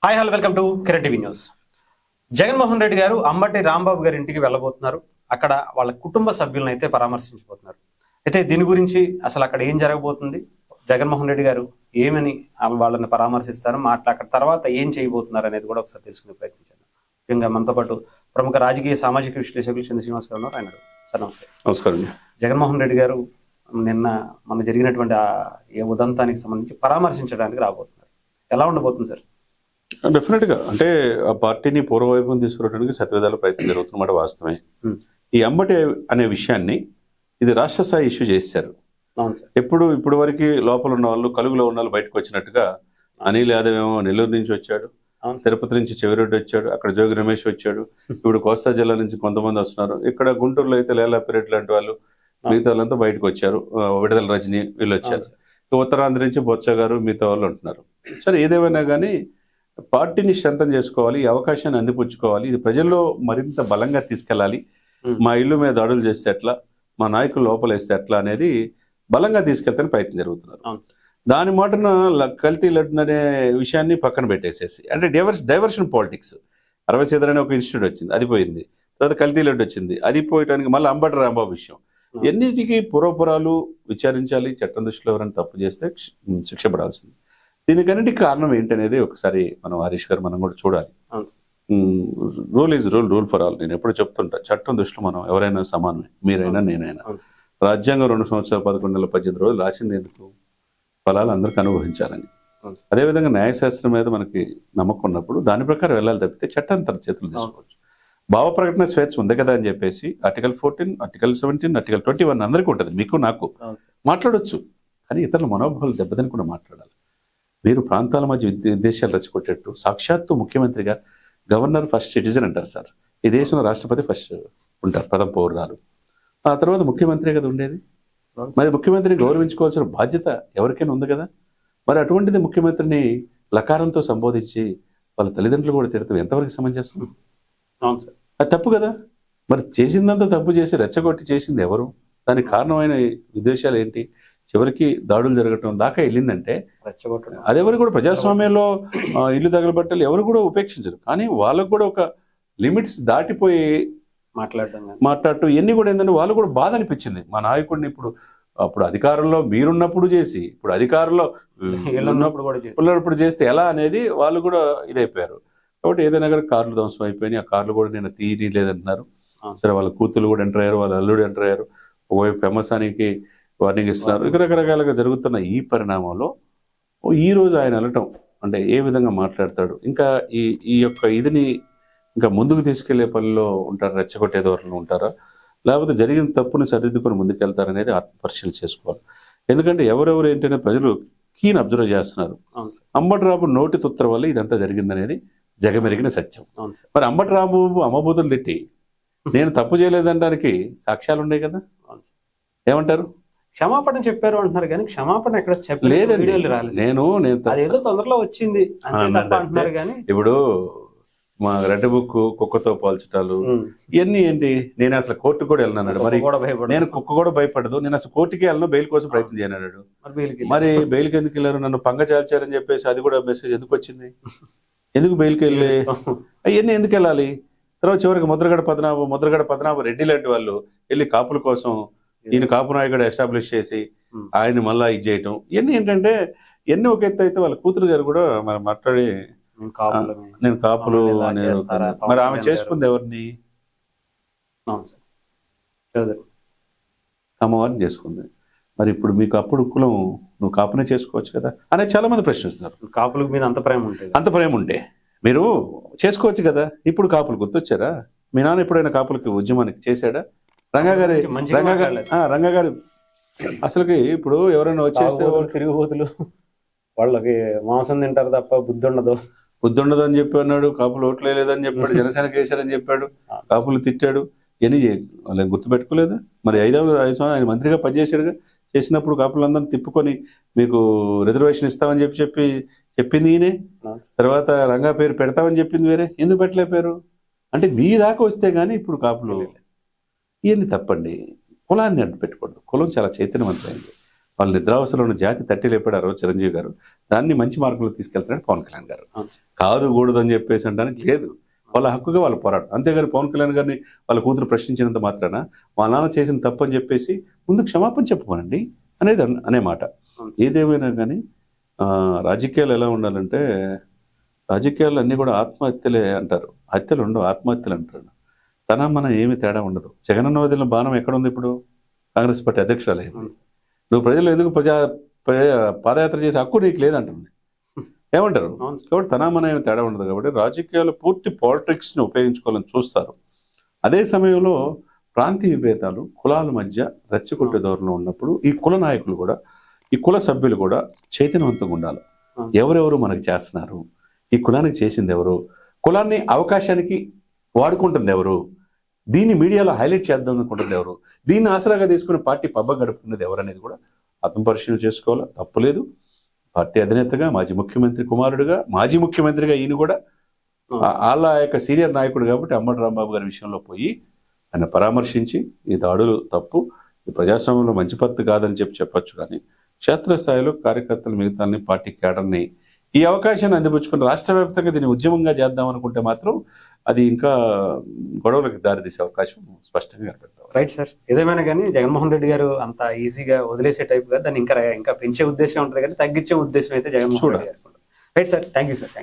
Hi hello welcome to Kiran TV news. Jaganmohan Reddy గారు అంబటి రాంబాబు గారి ఇంటికి వెళ్ళబోతున్నారు. అక్కడ వాళ్ళ కుటుంబ సభ్యులను అయితే పరామర్శించబోతున్నారు. అయితే దీని గురించి అసలు అక్కడ ఏం జరగబోతుంది, జగన్మోహన్ రెడ్డి గారు ఏమని వాళ్ళని పరామర్శిస్తారు, అక్కడ తర్వాత ఏం చేయబోతున్నారు అనేది కూడా ఒకసారి తెలుసుకునే ప్రయత్నించాను. ముఖ్యంగా మనతో పాటు ప్రముఖ రాజకీయ సామాజిక విశ్లేషకులు చంద్ర శ్రీనివాస్ గారు ఉన్నారు. ఆయన సార్ నమస్తే. నమస్కారం. జగన్మోహన్ రెడ్డి గారు మన జరిగినటువంటి ఏ ఉదంతానికి సంబంధించి పరామర్శించడానికి రాబోతున్నారు. ఎలా ఉండబోతుంది సార్? డెఫినెట్ గా అంటే ఆ పార్టీని పూర్వవైపును తీసుకురావడానికి శతవిధాల ప్రయత్నం జరుగుతున్నమాట వాస్తవమే. ఈ అంబటి అనే విషయాన్ని ఇది రాష్ట్ర స్థాయి ఇష్యూ చేశారు. ఇప్పుడు వరకు లోపల ఉన్న వాళ్ళు, కలుగులో ఉన్న వాళ్ళు బయటకు వచ్చినట్టుగా అనిల్ యాదవ్ ఏమో నెల్లూరు నుంచి వచ్చాడు, తిరుపతి నుంచి చెవిరెడ్డి వచ్చాడు, అక్కడ జోగి రమేష్ వచ్చాడు, ఇప్పుడు కోస్తా జిల్లా నుంచి కొంతమంది వస్తున్నారు, ఇక్కడ గుంటూరులో అయితే లేలాపిరెడ్డి లాంటి వాళ్ళు, మిగతా వాళ్ళంతా బయటకు వచ్చారు, విడుదల రజని వీళ్ళు వచ్చారు, ఉత్తరాంధ్ర నుంచి బొత్స గారు మిగతా వాళ్ళు ఉంటున్నారు. సరే, ఏదేమైనా కానీ పార్టీని స్ట్రెంథన్ చేసుకోవాలి, ఈ అవకాశాన్ని అందిపుచ్చుకోవాలి, ఇది ప్రజల్లో మరింత బలంగా తీసుకెళ్ళాలి. మా ఇల్లు మీద దాడులు చేస్తే ఎట్లా, మా నాయకులు లోపలేస్తే ఎట్లా అనేది బలంగా తీసుకెళ్తానికి ప్రయత్నం జరుగుతున్నారు. దాని మాటన కల్తీ లడ్డు అనే విషయాన్ని పక్కన పెట్టేసేసి, అంటే డైవర్షన్ పాలిటిక్స్. అరవసీధర్ అనే ఒక ఇన్స్టిట్యూట్ వచ్చింది, అది పోయింది. తర్వాత కల్తీ లడ్డు వచ్చింది, అది పోయటానికి మళ్ళీ అంబటి రాంబాబు విషయం. ఎన్నిటికీ పురోపురాలు విచారించాలి. చట్టం దృష్టిలో ఎవరైనా తప్పు చేస్తే శిక్ష పడాల్సింది. దీనికన్నిటికి కారణం ఏంటనేది ఒకసారి మనం హరీష్ గారు మనం కూడా చూడాలి. Rule is rule for all. నేను ఎప్పుడు చెప్తుంటా, చట్టం దృష్టిలో మనం ఎవరైనా సమానమే, మీరైనా నేనైనా. రాజ్యాంగం 2 సంవత్సరాలు 11 నెలల 18 రోజులు రాసింది ఎందుకు? ఫలాలు అందరికి అనుభవించాలని. అదేవిధంగా న్యాయశాస్త్రం మీద మనకి నమ్మకం ఉన్నప్పుడు దాని ప్రకారం వెళ్ళాలి తప్పితే చట్టం తన చేతులు తీసుకోవచ్చు. భావ ప్రకటన స్వేచ్ఛ ఉంది కదా అని చెప్పేసి ఆర్టికల్ 14, ఆర్టికల్ 17, ఆర్టికల్ 21 అందరికీ ఉంటుంది, మీకు నాకు మాట్లాడొచ్చు. కానీ ఇతరుల మనోభావాలు దెబ్బతినకుండా మాట్లాడాలి. మీరు ప్రాంతాల మధ్య విదేశాలు రెచ్చగొట్టేట్టు సాక్షాత్తు ముఖ్యమంత్రిగా గవర్నర్ ఫస్ట్ సిటిజన్ అంటారు సార్. ఈ దేశంలో రాష్ట్రపతి ఫస్ట్ ఉంటారు, ప్రథమ పౌరురాలు. ఆ తర్వాత ముఖ్యమంత్రి కదా ఉండేది. మరి ముఖ్యమంత్రిని గౌరవించుకోవాల్సిన బాధ్యత ఎవరికైనా ఉంది కదా. మరి అటువంటిది ముఖ్యమంత్రిని లకారంతో సంబోధించి వాళ్ళ తల్లిదండ్రులు కూడా తిడతాం ఎంతవరకు సమంజసం? అవును సార్, అది తప్పు కదా. మరి చేసిందంతా తప్పు చేసి రెచ్చగొట్టి చేసింది ఎవరు? దానికి కారణమైన ఉద్దేశాలు ఏంటి? చివరికి దాడులు జరగటం దాకా వెళ్ళిందంటే అదెవరు కూడా ప్రజాస్వామ్యంలో ఇల్లు తగలబట్టలు ఎవరు కూడా ఉపేక్షించరు. కానీ వాళ్ళకు కూడా ఒక లిమిట్స్ దాటిపోయి మాట్లాడటం ఇవన్నీ కూడా ఏంటంటే వాళ్ళు కూడా బాధ అనిపించింది. మా నాయకుడిని అప్పుడు అధికారంలో మీరున్నప్పుడు చేసి, ఇప్పుడు అధికారంలో ఉన్నప్పుడు చేస్తే ఎలా అనేది వాళ్ళు కూడా ఇదైపోయారు. కాబట్టి ఏదైనా కానీ కార్లు ధ్వంసం అయిపోయినాయి. ఆ కార్లు కూడా నేను తీయలేదంటున్నారు. సరే, వాళ్ళ కూతురు కూడా ఎంటర్ అయ్యారు, వాళ్ళ అల్లుడు ఎంటర్ అయ్యారు. ఒకవైపు ఫేమసానికి వార్నింగ్ ఇస్తున్నారు. రకరకాలుగా జరుగుతున్న ఈ పరిణామంలో ఈ రోజు ఆయన వెళ్ళటం అంటే ఏ విధంగా మాట్లాడతాడు, ఇంకా ఈ యొక్క ఇదిని ఇంకా ముందుకు తీసుకెళ్లే పనిలో ఉంటారా, రెచ్చగొట్టే ధోరణిలో ఉంటారా, లేకపోతే జరిగిన తప్పుని సరిదిద్దుకొని ముందుకెళ్తారనేది ఆత్మపరిశీలన చేసుకోవాలి. ఎందుకంటే ఎవరెవరు ఏంటనే ప్రజలు కీన్ అబ్జర్వ్ చేస్తున్నారు. అంబటి రాంబాబు నోటి తుత్తర వల్ల ఇదంతా జరిగిందనేది జగమెరిగిన సత్యం. మరి అంబటి రాంబాబు అమ్మబూతులు తిట్టి నేను తప్పు చేయలేదనడానికి సాక్ష్యాలు ఉన్నాయి కదా. ఏమంటారు? క్షమాపణ చెప్పారు అంటున్నారు, కానీ క్షమాపణ ఎక్కడ చెప్పలేదండి. నేను అదేదో తొందరలో వచ్చింది అంటున్నారు. కానీ ఇప్పుడు మా రెడ్ బుక్ కుక్కతో పోల్చటాలు ఇవన్నీ ఏంటి? నేను అసలు కోర్టుకు కూడా వెళ్ళినాడు. మరి నేను కుక్క కూడా భయపడదు, నేను అసలు కోర్టుకి వెళ్ళను, బెయిల్ కోసం ప్రయత్నం చేయనాడు. మరి బెయిల్కి ఎందుకు వెళ్ళారు? నన్ను పంగ చాల్చారని చెప్పేసి అది కూడా మెసేజ్ ఎందుకు వచ్చింది? ఎందుకు బెయిల్కి వెళ్ళి అవన్నీ ఎందుకు వెళ్ళాలి? తర్వాత చివరికి ముద్రగడ పద్మనాభ రెడ్డి లాంటి వాళ్ళు వెళ్ళి కాపుల కోసం ఈయన కాపు నాయకుడు ఎస్టాబ్లిష్ చేసి ఆయన మళ్ళా ఇది చేయటం, ఇవన్నీ ఏంటంటే ఎన్ని ఒక ఎత్తు అయితే వాళ్ళ కూతురు గారు కూడా మరి మాట్లాడి నేను కాపులు అని. మరి ఆమె చేసుకుంది ఎవరిని? అమ్మవారిని చేసుకుంది. మరి ఇప్పుడు మీకు అప్పుడు కులం నువ్వు కాపునే చేసుకోవచ్చు కదా అనేది చాలా మంది ప్రశ్నిస్తున్నారు. కాపులకు మీద అంత ప్రేమ ఉంటే మీరు చేసుకోవచ్చు కదా. ఇప్పుడు కాపులు గుర్తొచ్చారా? మీ నాన్న ఎప్పుడైనా కాపులకి ఉద్యమానికి చేశాడా? రంగా గారు అసలుకి ఇప్పుడు ఎవరైనా వచ్చేస్తే తిరుగుబోతులు వాళ్ళకి మాంసం తింటారు తప్ప బుద్ధి ఉండదు అని చెప్పి అన్నాడు. కాపులు ఓట్లు వేయలేదని చెప్పాడు, జనసేనకి వేశారని చెప్పాడు, కాపులు తిట్టాడు. ఎన్ని వాళ్ళని గుర్తుపెట్టుకోలేదా? మరి 5 సంవత్సరాలు ఆయన మంత్రిగా పనిచేశాడుగా. చేసినప్పుడు కాపులందరినీ తిప్పుకొని మీకు రిజర్వేషన్ ఇస్తామని చెప్పింది ఈయనే. తర్వాత రంగా పేరు పెడతామని చెప్పింది వేరే. ఎందుకు పెట్టలేపారు? అంటే మీ దాకా వస్తే గానీ ఇప్పుడు కాపులు ఇవన్నీ తప్పండి. కులాన్ని అడ్డు పెట్టుకోండి. కులం చాలా చైతన్యవంతమైంది. వాళ్ళ నిద్రావస్థలో ఉన్న జాతి తట్టి లేపాడు ఆ రోజు చిరంజీవి గారు. దాన్ని మంచి మార్గంలో తీసుకెళ్తున్నాడు పవన్ కళ్యాణ్ గారు. కాదు కూడదు అని చెప్పేసి అనడానికి లేదు, వాళ్ళ హక్కుగా వాళ్ళ పోరాటం. అంతేగాని పవన్ కళ్యాణ్ గారిని వాళ్ళ కూతురు ప్రశ్నించినంత మాత్రాన వాళ్ళ నాన్న చేసిన తప్పు అని చెప్పేసి ముందు క్షమాపణ చెప్పుకోనండి అనేది అనే మాట. ఏదేమైనా కానీ రాజకీయాలు ఎలా ఉండాలంటే, రాజకీయాలు అన్నీ కూడా ఆత్మహత్యలే అంటారు, హత్యలు ఉండవు, ఆత్మహత్యలు అంటారు. మన ఏమి తేడా ఉండదు. జగనన్న వదిలిన బాణం ఎక్కడ ఉంది ఇప్పుడు? కాంగ్రెస్ పార్టీ అధ్యక్షురాలేదు. నువ్వు ప్రజలు ఎందుకు పాదయాత్ర చేసే హక్కు నీకు లేదంటుంది. ఏమంటారు? కాబట్టి మన ఏమి తేడా ఉండదు. కాబట్టి రాజకీయాలు పూర్తి పాలిటిక్స్ని ఉపయోగించుకోవాలని చూస్తారు. అదే సమయంలో ప్రాంతీయ విభేదాలు, కులాల మధ్య రెచ్చగొట్టే ధోరణిలో ఉన్నప్పుడు ఈ కుల నాయకులు కూడా, ఈ కుల సభ్యులు కూడా చైతన్యవంతంగా ఉండాలి. ఎవరెవరు మనకి చేస్తున్నారు, ఈ కులానికి చేసింది ఎవరు, కులాన్ని అవకాశానికి వాడుకుంటుంది ఎవరు, దీన్ని మీడియాలో హైలైట్ చేద్దాం అనుకుంటుంది ఎవరు, దీన్ని ఆసరాగా తీసుకుని పార్టీ పబ్బ గడుపుకున్నది ఎవరు అనేది కూడా ఆత్మపరిశీలన చేసుకోవాలి. తప్పులేదు. పార్టీ అధినేతగా, మాజీ ముఖ్యమంత్రి కుమారుడుగా, మాజీ ముఖ్యమంత్రిగా ఈయన కూడా వాళ్ళ యొక్క సీనియర్ నాయకుడు కాబట్టి అంబటి రాంబాబు గారి విషయంలో పోయి ఆయన పరామర్శించి ఈ దాడులు తప్పు, ఈ ప్రజాస్వామ్యంలో మంచి పద్ధతి కాదని చెప్పొచ్చు. కానీ క్షేత్రస్థాయిలో కార్యకర్తలు మిగతాన్ని, పార్టీ కేడర్ని ఈ అవకాశాన్ని అందిపుచ్చుకుని రాష్ట్ర వ్యాప్తంగా దీన్ని ఉద్యమంగా చేద్దాం అనుకుంటే మాత్రం అది ఇంకా గొడవలకు దారితీసే అవకాశం స్పష్టంగా కనపడతాం. Right sir. ఏదేమైనా కానీ జగన్మోహన్ రెడ్డి గారు అంత ఈజీగా వదిలేసే టైప్ గా దాన్ని ఇంకా పెంచే ఉద్దేశం ఉంటుంది కానీ తగ్గించే ఉద్దేశం అయితే జగన్మోహన్ రెడ్డి గారు. Right sir, thank you sir.